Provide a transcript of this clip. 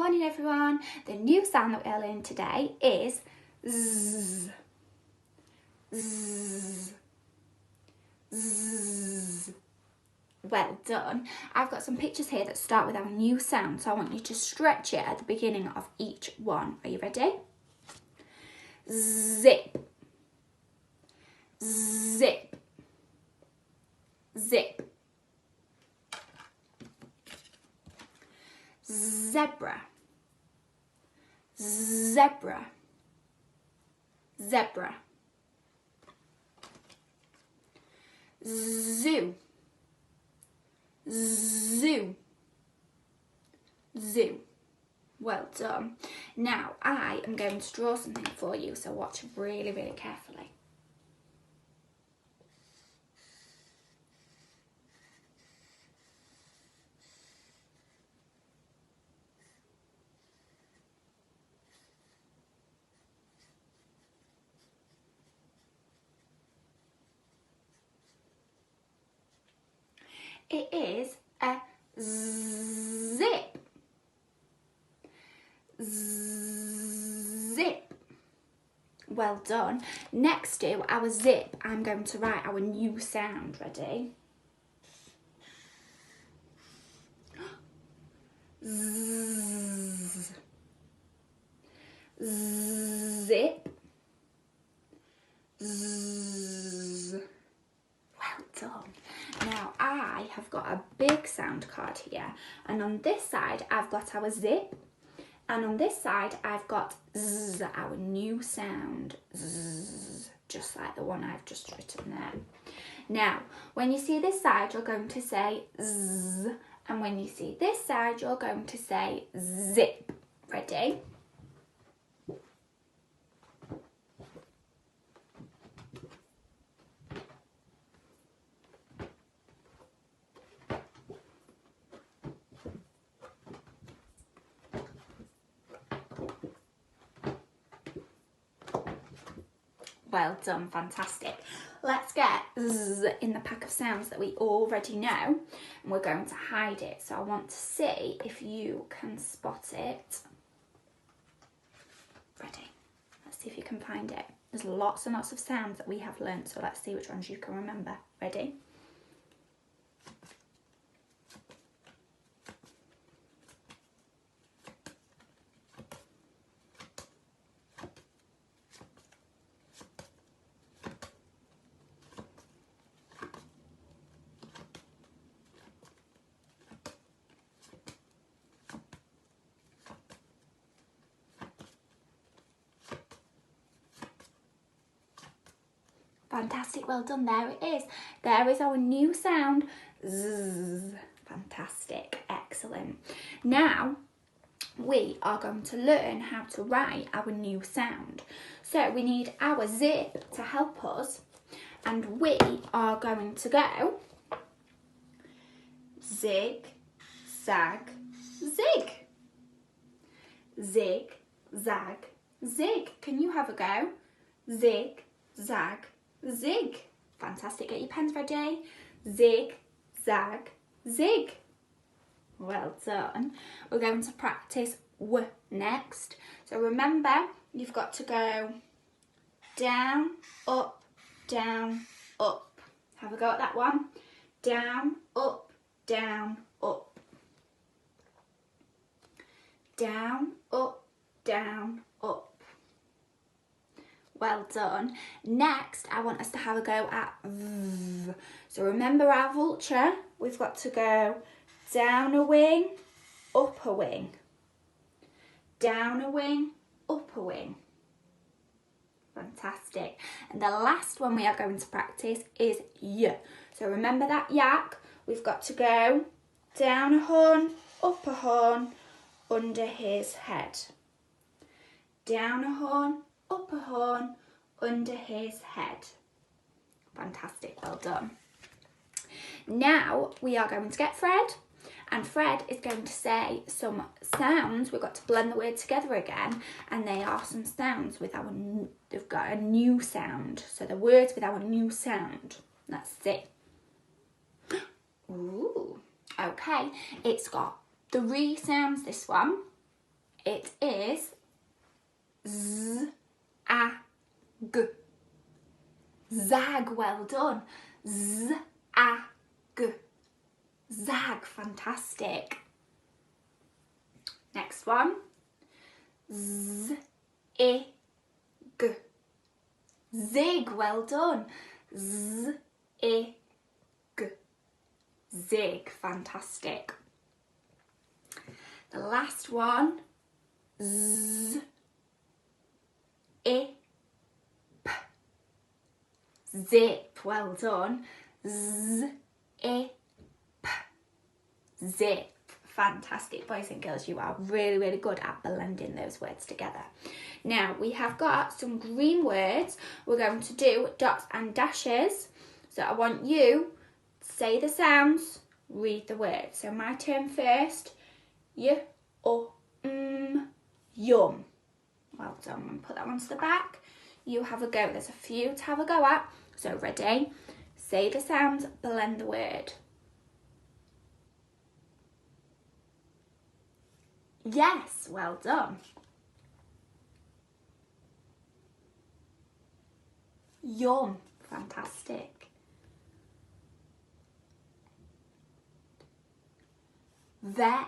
Morning everyone. The new sound that we're learning today is zzz. Zzz. Zzz. Well done. I've got some pictures here that start with our new sound, so I want you to stretch it at the beginning of each one. Are you ready? Zip. Zip. Zip. Zebra. Zebra. Zebra. Zoo. Zoo. Zoo. Well done. Now I am going to draw something for you, so watch really, really carefully. It is a zip. Zip. Well done. Next to our zip, I'm going to write our new sound. Ready? Z. Zip. Z. Well done. Now I have got a big sound card here, and on this side I've got our zip, and on this side I've got z, our new sound, z, just like the one I've just written there. Now when you see this side you're going to say z, and when you see this side you're going to say zip. Ready? Well done, fantastic. Let's get z in the pack of sounds that we already know, and we're going to hide it. So I want to see if you can spot it. Ready? Let's see if you can find it. There's lots and lots of sounds that we have learnt, so let's see which ones you can remember. Ready? Fantastic, well done, there it is. There is our new sound, zzz. Fantastic, excellent. Now, we are going to learn how to write our new sound. So we need our zip to help us, and we are going to go zig, zag, zig. Zig, zag, zig. Can you have a go? Zig, zag, zig. Fantastic. Get your pens ready. Zig, zag, zig. Well done. We're going to practice w next. So remember, you've got to go down, up, down, up. Have a go at that one. Down, up, down, up. Down, up, down, up. Well done. Next, I want us to have a go at v. So remember our vulture, we've got to go down a wing, up a wing. Down a wing, up a wing. Fantastic. And the last one we are going to practice is y. So remember that yak, we've got to go down a horn, up a horn, under his head. Down a horn, up a horn, under his head. Fantastic, well done. Now we are going to get Fred, and Fred is going to say some sounds. We've got to blend the word together again, and they are some sounds with our, they've got a new sound. So the words with our new sound. Let's see. Ooh, okay. It's got 3 sounds, this one. It is Z-A-G. Zag, well done. Z-A-G. Zag, fantastic. Next one. Z-I-G. Zig, well done. Z-I-G. Zig, fantastic. The last one. Z-I-P. Zip, well done. Z-I-P. Zip. Fantastic, boys and girls. You are really, really good at blending those words together. Now, we have got some green words. We're going to do dots and dashes. So I want you to say the sounds, read the words. So my turn first. Y, o, yum. Well done. I'm going to put that one to the back. You have a go. There's a few to have a go at. So ready? Say the sounds, blend the word. Yes, well done. Yum, fantastic. There.